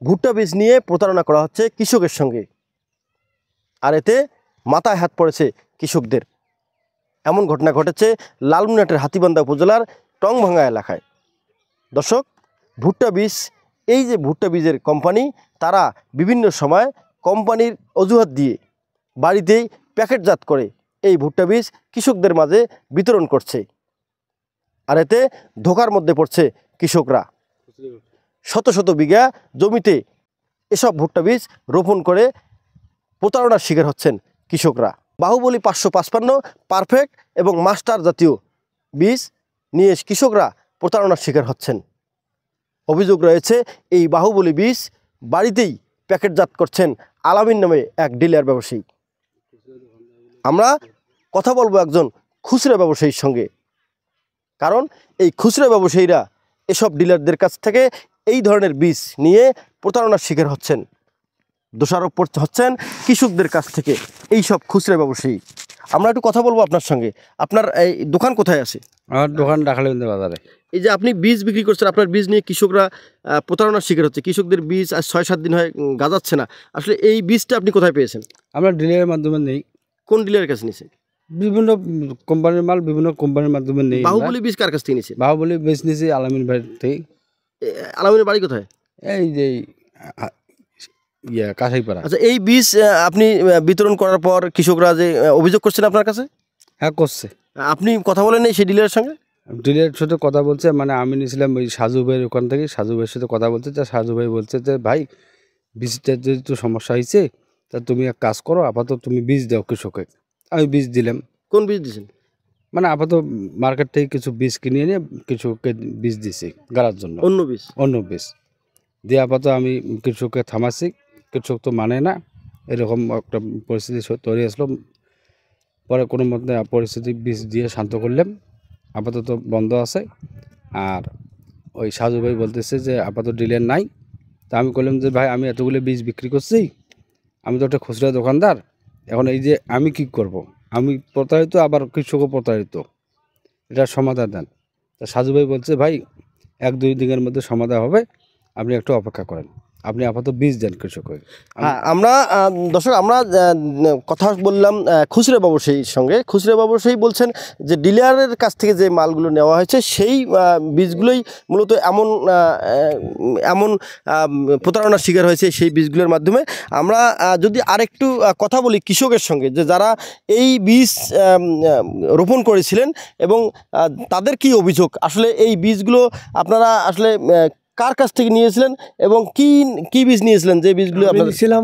ভুট্টা বীজ নিয়ে প্রতারণা করা হচ্ছে কৃষকের সঙ্গে, আর এতে মাথায় হাত পড়েছে কৃষকদের। এমন ঘটনা ঘটেছে লালমনিরহাটের হাতীবান্ধা উপজেলার টংভাঙ্গা এলাকায়। দর্শক, ভুট্টা বীজ, এই যে ভুট্টা বীজের কোম্পানি, তারা বিভিন্ন সময় কোম্পানির অজুহাত দিয়ে বাড়িতেই প্যাকেটজাত করে এই ভুট্টা বীজ কৃষকদের মাঝে বিতরণ করছে, আর এতে ধোঁকার মধ্যে পড়ছে কৃষকরা। শত শত বিঘা জমিতে এসব ভুট্টা বীজ রোপণ করে প্রতারণার শিকার হচ্ছেন কৃষকরা। বাহুবলী 555 পারফেক্ট এবং মাস্টার জাতীয় বীজ নিয়ে কৃষকরা প্রতারণার শিকার হচ্ছেন। অভিযোগ রয়েছে এই বাহুবলী বীজ বাড়িতেই প্যাকেটজাত করছেন আলামিন নামে এক ডিলার ব্যবসায়ী। আমরা কথা বলবো একজন খুচরা ব্যবসায়ীর সঙ্গে, কারণ এই খুচরা ব্যবসায়ীরা এসব ডিলারদের কাছ থেকে এই ধরনের বীজ নিয়ে প্রতারণার শিকার হচ্ছেন। দোষারোপ হচ্ছেন কৃষকদের কাছ থেকে এই সব খুচরা ব্যবসায়ী। আমরা একটু কথা বলবো আপনার সঙ্গে। আপনার এই দোকান কোথায় আছে? আমার দোকান ডাকালিগঞ্জ বাজারে। এই যে আপনি বীজ বিক্রি করছেন, আপনার বীজ নিয়ে কৃষকরা প্রতারণার শিকার হচ্ছে। কৃষকদের বীজ আজ 6-7 দিন হয় গাজাচ্ছে না। আসলে এই বীজটা আপনি কোথায় পেয়েছেন? আমরা ডিলারের মাধ্যমে নেই। কোন ডিলারের কাছে নিয়েছেন? বিভিন্ন কোম্পানির মাল বিভিন্ন কোম্পানির মাধ্যমে নেই। বাহুবলী বীজ কার কাছ থেকে নিয়েছেন? বাহুবলী বীজ নিয়েছি আলামিন ভাই থেকে। আলামিনের বাড়ি কোথায়? এই যে কাছাইপাড়া। আচ্ছা, এই বীজ আপনি বিতরণ করার পর কৃষকরা যে অভিযোগ করছেন আপনার কাছে? হ্যাঁ, করছে। আপনি কথা বলেন সেই ডিলারের সঙ্গে? ডিলারের সাথে কথা বলছে, মানে আমি নিয়েছিলাম ওই সাজু ভাইয়ের ওখান থেকে। সাজু ভাইয়ের সাথে কথা বলছে, তা সাজু ভাই বলছে যে ভাই বীজটার যদি তো সমস্যা হয়েছে, তা তুমি এক কাজ করো, আপাতত তুমি বীজ দাও কৃষকে। আমি বীজ দিলাম। কোন বীজ দিয়েছেন? মানে আপাতত মার্কেট থেকে কিছু বীজ কিনে এনে কৃষককে বীজ দিছি গাড়ার জন্য। অন্য বীজ দিয়ে আপাতত আমি কৃষককে থামাচ্ছি। কৃষক তো মানে না, এরকম একটা পরিস্থিতি তৈরি আসলো। পরে কোনো মতে পরিস্থিতি বীজ দিয়ে শান্ত করলাম। আপাতত বন্ধ আছে। আর ওই সাজু ভাই বলতেছে যে আপাতত ডিলার নাই। তা আমি বললাম যে ভাই আমি এতগুলো বীজ বিক্রি করছি, আমি তো একটা খুচরা দোকানদার, এখন এই যে আমি কি করব? আমি প্রতারিত, আবার কৃষকও প্রতারিত, এটা সমাধান দেন। তা সাজু ভাই বলছে ভাই 1-2 দিনের মধ্যে সমাধান হবে, আপনি একটু অপেক্ষা করেন, আপনি আপাতত বীজ দেন কৃষককে। হ্যাঁ, আমরা দর্শক আমরা কথা বললাম খুচরা ব্যবসায়ীর সঙ্গে। খুচরা ব্যবসায়ী বলছেন যে ডিলারের কাছ থেকে যে মালগুলো নেওয়া হয়েছে সেই বীজগুলোই মূলত এমন প্রতারণার শিকার হয়েছে সেই বীজগুলোর মাধ্যমে। আমরা যদি আরেকটু কথা বলি কৃষকের সঙ্গে, যে যারা এই বীজ রোপণ করেছিলেন এবং তাদের কি অভিযোগ, আসলে এই বীজগুলো আপনারা আসলে কার কাছ থেকে নিয়েছিলেন এবং কি বীজ নিয়েছিলেন? যে বীজগুলো আমি নিয়েছিলাম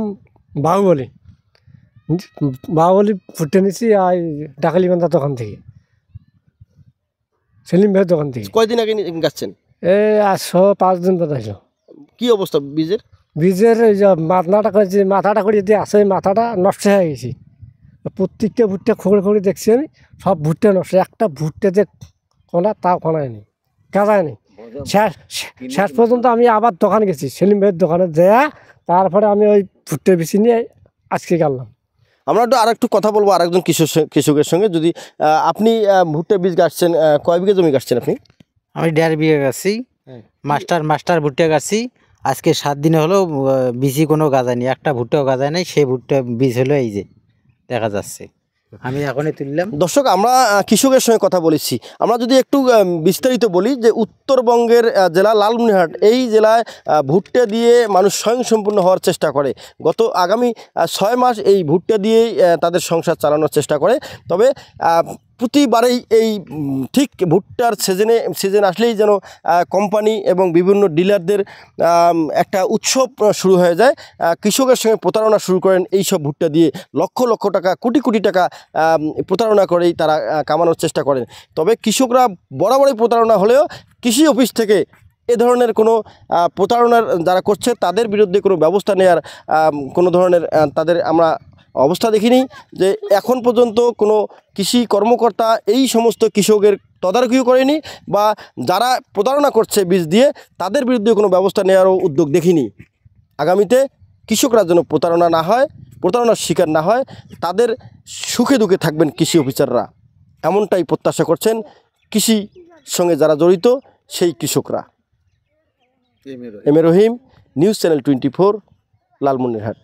বাহুবলী ভুট্টা নিয়েছি আর ডাকালিগঞ্জা দোকান থেকে, সেলিম ভাইয়ের দোকান থেকে। কয়দিন আগে গাছছেন? এই 5 দিন পর আসলো। কি অবস্থা বীজের? এই যে মাথাটা করে যদি আসে, মাথাটা নষ্ট হয়ে গেছে। প্রত্যেকটা ভুট্টা খোঁড়ে দেখছি আমি, সব ভুট্টা নষ্ট। একটা ভুট্টা যে কোনা তাও কোনায় নেই, গাজায় নেই। শেষ পর্যন্ত আমি আবার দোকান গেছি, সেলিম ভাইয়ের দোকানে যাওয়া, তারপরে আমি ওই ভুট্টা বেশি নিয়ে আজকে গেলাম। আমরা আরেকটু কথা বলবো আরেকজন কৃষকের সঙ্গে। যদি আপনি ভুট্টা বীজ গাছছেন, কয় বিঘা জমি গাছছেন আপনি? আমি 1.5 বিঘা গাছি, মাস্টার ভুট্টা গাছি। আজকে 7 দিনে হলো বীজই কোনো গাজায়নি, একটা ভুট্টাও গাজায় নাই। সেই ভুট্টা বীজ হলো এই যে দেখা যাচ্ছে, আমি এখনই তুললাম। দর্শক, আমরা কৃষকের সঙ্গে কথা বলেছি। আমরা যদি একটু বিস্তারিত বলি, যে উত্তরবঙ্গের জেলা লালমনিরহাট, এই জেলায় ভুট্টা দিয়ে মানুষ স্বয়ংসম্পূর্ণ হওয়ার চেষ্টা করে। আগামী 6 মাস এই ভুট্টা দিয়েই তাদের সংসার চালানোর চেষ্টা করে। তবে প্রতিবারেই এই ঠিক ভুট্টার সিজন আসলেই যেন কোম্পানি এবং বিভিন্ন ডিলারদের একটা উৎসব শুরু হয়ে যায়। কৃষকের সঙ্গে প্রতারণা শুরু করেন এই সব ভুট্টা দিয়ে। লক্ষ লক্ষ টাকা, কোটি কোটি টাকা প্রতারণা করেই তারা কামানোর চেষ্টা করেন। তবে কৃষকরা বরাবরই প্রতারণা হলেও কৃষি অফিস থেকে এ ধরনের কোনো প্রতারণার যারা করছে তাদের বিরুদ্ধে কোনো ব্যবস্থা নেওয়ার কোনো ধরনের তাদের আমরা অবস্থা দেখিনি। যে এখন পর্যন্ত কোনো কৃষি কর্মকর্তা এই সমস্ত কৃষকের তদারকিও করেনি, বা যারা প্রতারণা করছে বীজ দিয়ে তাদের বিরুদ্ধে কোনো ব্যবস্থা নেওয়ারও উদ্যোগ দেখিনি। আগামীতে কৃষকরা যেন প্রতারণার শিকার না হয়, তাদের সুখে দুঃখে থাকবেন কৃষি অফিসাররা, এমনটাই প্রত্যাশা করছেন কৃষির সঙ্গে যারা জড়িত সেই কৃষকরা। M A Rahim, news channel 24 Lalmonirhat.